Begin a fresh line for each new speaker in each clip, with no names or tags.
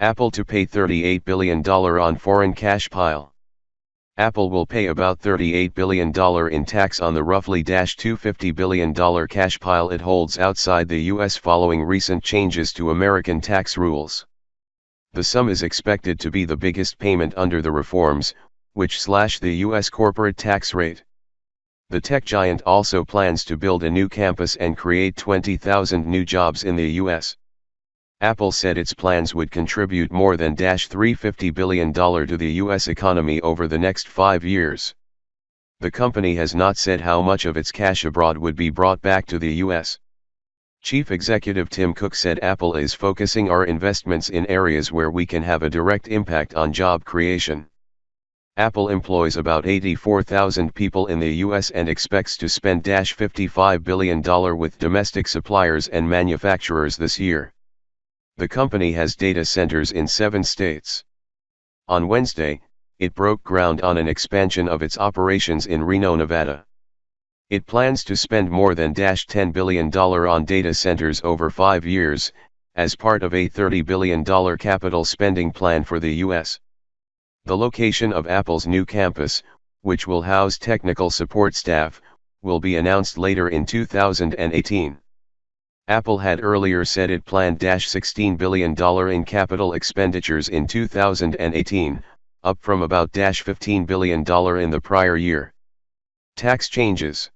Apple to pay $38 billion on foreign cash pile. Apple will pay about $38 billion in tax on the roughly $250 billion cash pile it holds outside the U.S. following recent changes to American tax rules. The sum is expected to be the biggest payment under the reforms, which slash the U.S. corporate tax rate. The tech giant also plans to build a new campus and create 20,000 new jobs in the U.S. Apple said its plans would contribute more than $350 billion to the U.S. economy over the next 5 years. The company has not said how much of its cash abroad would be brought back to the U.S. Chief Executive Tim Cook said Apple is focusing our investments in areas where we can have a direct impact on job creation. Apple employs about 84,000 people in the U.S. and expects to spend $55 billion with domestic suppliers and manufacturers this year. The company has data centers in 7 states. On Wednesday, it broke ground on an expansion of its operations in Reno, Nevada. It plans to spend more than $10 billion on data centers over 5 years, as part of a $30 billion capital spending plan for the U.S. The location of Apple's new campus, which will house technical support staff, will be announced later in 2018. Apple had earlier said it planned $16 billion in capital expenditures in 2018, up from about $15 billion in the prior year. Tax changes.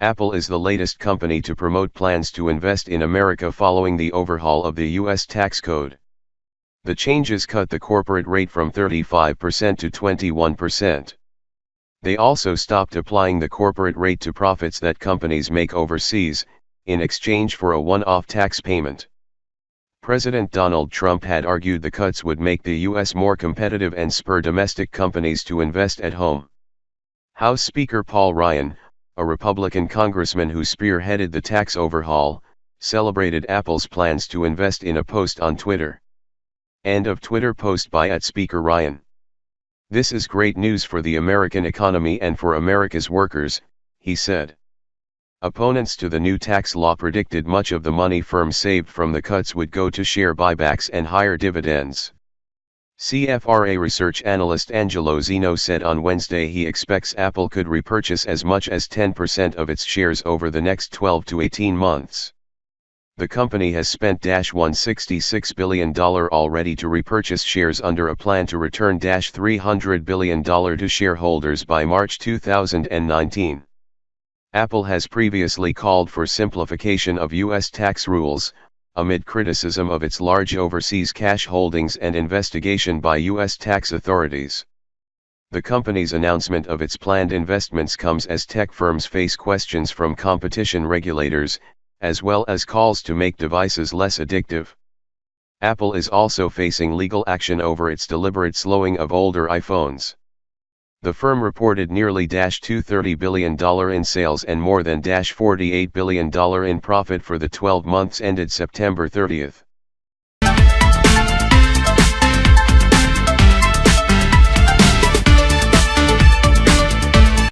Apple is the latest company to promote plans to invest in America following the overhaul of the U.S. tax code. The changes cut the corporate rate from 35% to 21%. They also stopped applying the corporate rate to profits that companies make overseas, in exchange for a one-off tax payment. President Donald Trump had argued the cuts would make the U.S. more competitive and spur domestic companies to invest at home. House Speaker Paul Ryan, a Republican congressman who spearheaded the tax overhaul, celebrated Apple's plans to invest in a post on Twitter. End of Twitter post by @Speaker Ryan. "This is great news for the American economy and for America's workers," he said. Opponents to the new tax law predicted much of the money firms saved from the cuts would go to share buybacks and higher dividends. CFRA research analyst Angelo Zeno said on Wednesday he expects Apple could repurchase as much as 10% of its shares over the next 12 to 18 months. The company has spent $166 billion already to repurchase shares under a plan to return $300 billion to shareholders by March 2019. Apple has previously called for simplification of U.S. tax rules, amid criticism of its large overseas cash holdings and investigation by U.S. tax authorities. The company's announcement of its planned investments comes as tech firms face questions from competition regulators, as well as calls to make devices less addictive. Apple is also facing legal action over its deliberate slowing of older iPhones. The firm reported nearly $230 billion in sales and more than $48 billion in profit for the 12 months ended September 30.